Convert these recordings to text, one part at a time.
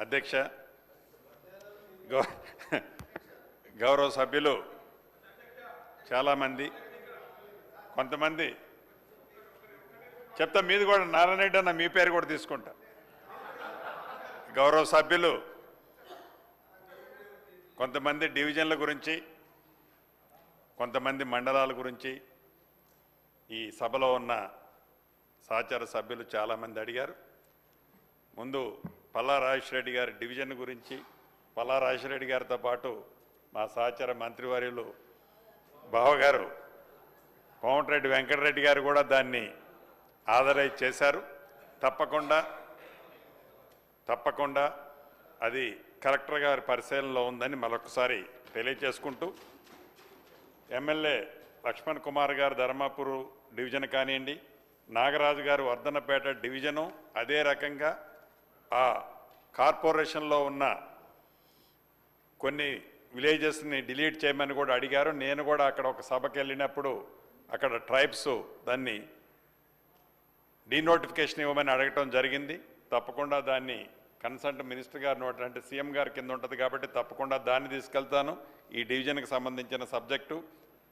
అధ్యక్ష, గౌరవ సభ్యులు చాలామంది, కొంతమంది చెప్తా, మీది కూడా నారాయణ రెడ్డి అన్న మీ పేరు కూడా తీసుకుంటా. గౌరవ సభ్యులు కొంతమంది డివిజన్ల గురించి, కొంతమంది మండలాల గురించి ఈ సభలో ఉన్న సహచర సభ్యులు చాలామంది అడిగారు. ముందు పల్లా రాజేశ్వరరెడ్డి గారి డివిజన్ గురించి, పల్లా రాజేశ్వరరెడ్డి గారితో పాటు మా సహచర మంత్రివర్యులు బావగారు కోమటిరెడ్డి వెంకటరెడ్డి గారు కూడా దాన్ని ఆదరైజ్ చేశారు. తప్పకుండా అది కలెక్టర్ గారి పరిశీలనలో ఉందని మరొకసారి తెలియచేసుకుంటూ, ఎమ్మెల్యే లక్ష్మణ్ కుమార్ గారు ధర్మాపూర్ డివిజన్ కానివ్వండి, నాగరాజు గారు వర్ధన్నపేట డివిజను, అదే రకంగా ఆ కార్పొరేషన్లో ఉన్న కొన్ని విలేజెస్ని డిలీట్ చేయమని కూడా అడిగారు. నేను కూడా అక్కడ ఒక సభకి వెళ్ళినప్పుడు అక్కడ ట్రైబ్స్ దాన్ని డీనోటిఫికేషన్ ఇవ్వమని అడగటం జరిగింది. తప్పకుండా దాన్ని కన్సల్ట్ మినిస్టర్ గారి నోట్ అంటే సీఎం గారి కింద ఉంటుంది కాబట్టి తప్పకుండా దాన్ని తీసుకెళ్తాను. ఈ డివిజన్కి సంబంధించిన సబ్జెక్టు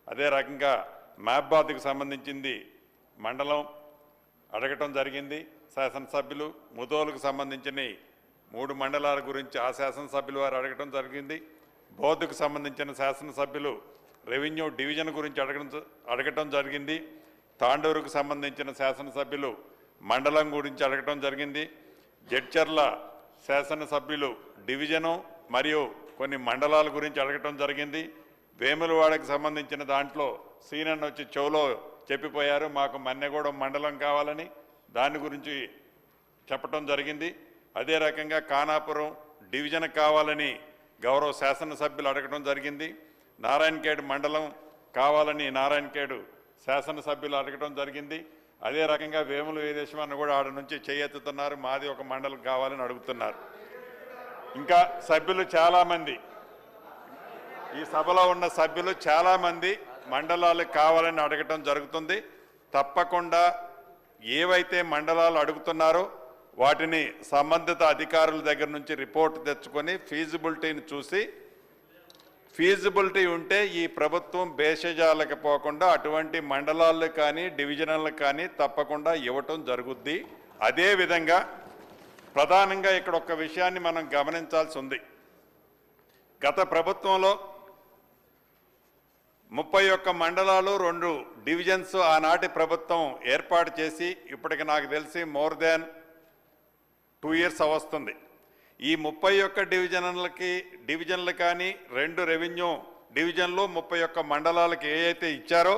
అదే రకంగా మహబాద్కి సంబంధించింది మండలం అడగటం జరిగింది. శాసనసభ్యులు ముదోలుకు సంబంధించిన 3 మండలాల గురించి ఆ శాసనసభ్యులు వారు అడగటం జరిగింది. బోధకు సంబంధించిన శాసనసభ్యులు రెవెన్యూ డివిజన్ గురించి అడగటం జరిగింది. తాండూరుకు సంబంధించిన శాసనసభ్యులు మండలం గురించి అడగటం జరిగింది. జడ్చర్ల శాసనసభ్యులు డివిజను మరియు కొన్ని మండలాల గురించి అడగటం జరిగింది. వేములవాడకు సంబంధించిన దాంట్లో సీనన్న వచ్చి చెవులో చెప్పిపోయారు, మాకు మన్నెగూడెం మండలం కావాలని, దాని గురించి చెప్పటం జరిగింది. అదే రకంగా ఖానాపురం డివిజన్ కావాలని గౌరవ శాసనసభ్యులు అడగటం జరిగింది. నారాయణఖేడ్ మండలం కావాలని నారాయణఖేడ్ శాసనసభ్యులు అడగటం జరిగింది. అదే రకంగా వేముల వీరేశ్వరన్న కూడా ఆడ నుంచి చేయెత్తుతున్నారు, మాది ఒక మండలం కావాలని అడుగుతున్నారు. ఇంకా సభ్యులు చాలామంది, ఈ సభలో ఉన్న సభ్యులు చాలామంది మండలాలు కావాలని అడగటం జరుగుతుంది. తప్పకుండా ఏవైతే మండలాలు అడుగుతున్నారో వాటిని సంబంధిత అధికారుల దగ్గర నుంచి రిపోర్ట్ తెచ్చుకొని ఫీజిబిలిటీని చూసి, ఫీజిబిలిటీ ఉంటే ఈ ప్రభుత్వం భేషజాలకు పోకుండా అటువంటి మండలాలు కానీ డివిజనల్ కానీ తప్పకుండా ఇవ్వటం జరుగుద్ది. అదేవిధంగా ప్రధానంగా ఇక్కడ ఒక విషయాన్ని మనం గమనించాల్సి ఉంది. గత ప్రభుత్వంలో 31 మండలాలు 2 డివిజన్స్ ఆనాటి ప్రభుత్వం ఏర్పాటు చేసి ఇప్పటికి నాకు తెలిసి మోర్ దాన్ 2 years వస్తుంది. ఈ 31 డివిజన్లు కానీ 2 రెవెన్యూ డివిజన్లు 31 మండలాలకి ఏవైతే ఇచ్చారో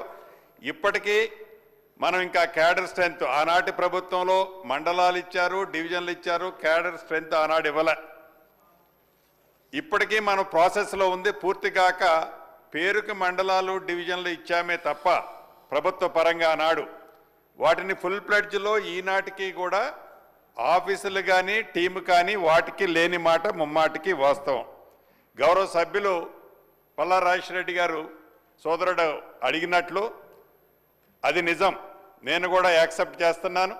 ఇప్పటికీ మనం ఇంకా క్యాడర్ స్ట్రెంత్, ఆనాటి ప్రభుత్వంలో మండలాలు ఇచ్చారు, డివిజన్లు ఇచ్చారు, క్యాడర్ స్ట్రెంత్ ఆనాడు ఇవ్వలే. ఇప్పటికీ మనం ప్రాసెస్లో ఉంది. పూర్తిగాక పేరుకి మండలాలు డివిజన్లు ఇచ్చామే తప్ప ప్రభుత్వ పరంగా ఆనాడు వాటిని ఫుల్ ప్లెడ్జ్లో ఈనాటికి కూడా ఆఫీసులు కానీ టీము కానీ వాటికి లేని మాట ముమ్మాటికి వాస్తవం. గౌరవ సభ్యులు పల్లా రాజేశ్వరరెడ్డి గారు సోదరుడు అడిగినట్లు అది నిజం, నేను కూడా యాక్సెప్ట్ చేస్తున్నాను.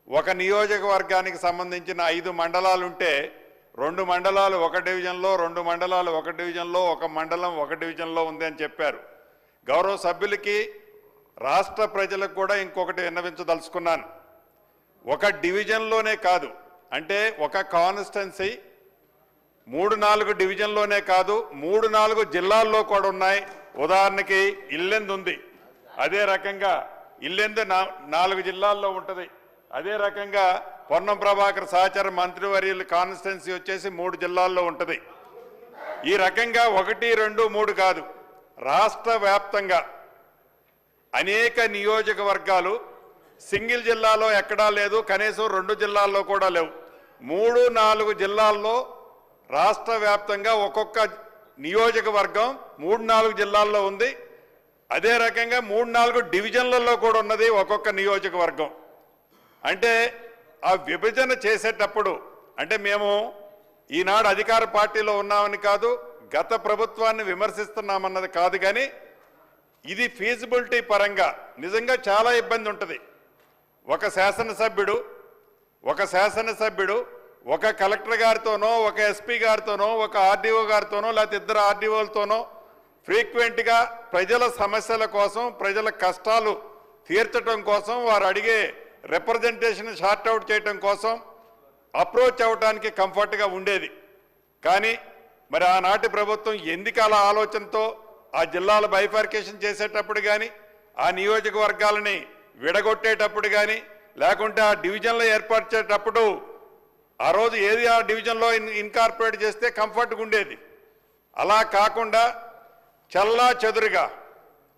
ఒక నియోజకవర్గానికి సంబంధించిన 5 మండలాలు ఉంటే 2 మండలాలు 1 డివిజన్లో, 2 మండలాలు 1 డివిజన్లో, 1 మండలం 1 డివిజన్లో ఉంది అని చెప్పారు. గౌరవ సభ్యులకి రాష్ట్ర ప్రజలకు కూడా ఇంకొకటి విన్నవించదలుచుకున్నాను. ఒక డివిజన్లోనే కాదు, అంటే ఒక కాన్స్టిట్యున్సీ 3-4 డివిజన్లోనే కాదు 3-4 జిల్లాల్లో కూడా ఉన్నాయి. ఉదాహరణకి ఇల్లెందు ఉంది, అదే రకంగా ఇల్లెందు 4 జిల్లాల్లో ఉంటుంది. అదే రకంగా పొన్నం ప్రభాకర్ సహచర మంత్రివర్యులు కాన్స్టిట్యున్సీ వచ్చేసి 3 జిల్లాల్లో ఉంటుంది. ఈ రకంగా 1, 2, 3 కాదు, రాష్ట్ర వ్యాప్తంగా అనేక నియోజకవర్గాలు సింగిల్ జిల్లాలో ఎక్కడా లేదు, కనీసం 2 జిల్లాల్లో కూడా లేవు. 3-4 జిల్లాల్లో రాష్ట్ర వ్యాప్తంగా ఒక్కొక్క నియోజకవర్గం 3-4 జిల్లాల్లో ఉంది. అదే రకంగా 3-4 డివిజన్లలో కూడా ఉన్నది ఒక్కొక్క నియోజకవర్గం. అంటే ఆ విభజన చేసేటప్పుడు, అంటే మేము ఈనాడు అధికార పార్టీలో ఉన్నామని కాదు, గత ప్రభుత్వాన్ని విమర్శిస్తున్నామన్నది కాదు, కానీ ఇది ఫీజిబిలిటీ పరంగా నిజంగా చాలా ఇబ్బంది ఉంటుంది. ఒక శాసనసభ్యుడు ఒక కలెక్టర్ గారితోనో ఒక ఎస్పీ గారితోనో ఒక ఆర్డీఓ గారితోనో లేకపోతే ఇద్దరు ఆర్డీఓలతోనో ఫ్రీక్వెంట్గా ప్రజల సమస్యల కోసం ప్రజల కష్టాలు తీర్చడం కోసం వారు అడిగే రిప్రజెంటేషన్ షార్ట్ అవుట్ చేయడం కోసం అప్రోచ్ అవ్వడానికి కంఫర్ట్గా ఉండేది. కానీ మరి ఆనాటి ప్రభుత్వం ఎందుకు అలా ఆలోచనతో ఆ జిల్లాల బైఫర్కేషన్ చేసేటప్పుడు కానీ ఆ నియోజకవర్గాలని విడగొట్టేటప్పుడు కానీ లేకుంటే ఆ డివిజన్లో ఏర్పాటు చేసేటప్పుడు ఆ రోజు ఏది ఆ డివిజన్లో ఇన్కార్పొరేట్ చేస్తే కంఫర్ట్గా ఉండేది. అలా కాకుండా చల్లా చెదురుగా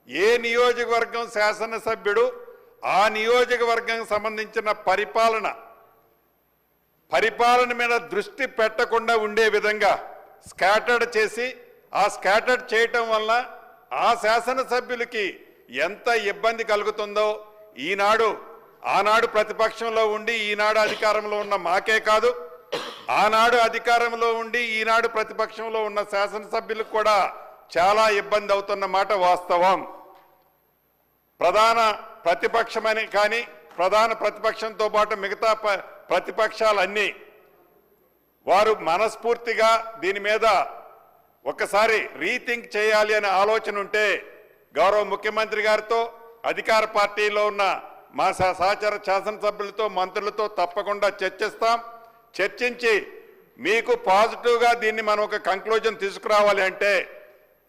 ఏ నియోజకవర్గం శాసనసభ్యుడు ఆ నియోజకవర్గం సంబంధించిన పరిపాలన మీద దృష్టి పెట్టకుండా ఉండే విధంగా స్కాటర్డ్ చేసి ఆ స్కాటర్డ్ చేయటం వల్ల ఆ శాసనసభ్యులకి ఎంత ఇబ్బంది కలుగుతుందో ఆనాడు ప్రతిపక్షంలో ఉండి ఈనాడు అధికారంలో ఉన్న మాకే కాదు, ఆనాడు అధికారంలో ఉండి ఈనాడు ప్రతిపక్షంలో ఉన్న శాసనసభ్యులకు కూడా చాలా ఇబ్బంది అవుతున్న మాట వాస్తవం. ప్రధాన ప్రతిపక్షమని కానీ ప్రధాన ప్రతిపక్షంతో పాటు మిగతా ప్రతిపక్షాలన్నీ వారు మనస్ఫూర్తిగా దీని మీద ఒకసారి రీథింక్ చేయాలి అనే ఆలోచన ఉంటే గౌరవ ముఖ్యమంత్రి గారితో అధికార పార్టీలో ఉన్న మా సహచర శాసనసభ్యులతో మంత్రులతో తప్పకుండా చర్చించి మీకు పాజిటివ్గా దీన్ని మనం ఒక కంక్లూజన్ తీసుకురావాలి అంటే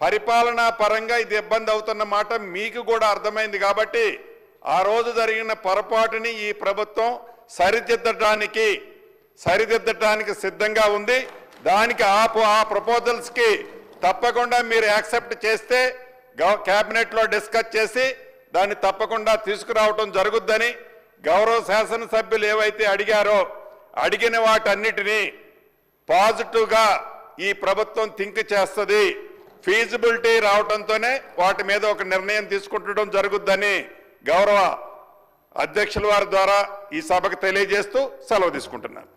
పరిపాలనా పరంగా ఇది ఇబ్బంది అవుతున్న మాట మీకు కూడా అర్థమైంది కాబట్టి ఆ రోజు జరిగిన పొరపాటుని ఈ ప్రభుత్వం సరిదిద్దడానికి సిద్ధంగా ఉంది. దానికి ఆ ప్రపోజల్స్కి తప్పకుండా మీరు యాక్సెప్ట్ చేస్తే క్యాబినెట్లో డిస్కస్ చేసి దాన్ని తప్పకుండా తీసుకురావటం జరుగుద్దని గౌరవ శాసనసభ్యులు ఏవైతే అడిగిన వాటన్నిటినీ పాజిటివ్గా ఈ ప్రభుత్వం థింక్ చేస్తుంది. ఫీజిబిలిటీ రావడంతోనే వాటి మీద ఒక నిర్ణయం తీసుకుంటడం జరుగుద్దని గౌరవ అధ్యక్షుల వారి ద్వారా ఈ సభకు తెలియజేస్తూ సెలవు తీసుకుంటున్నాను.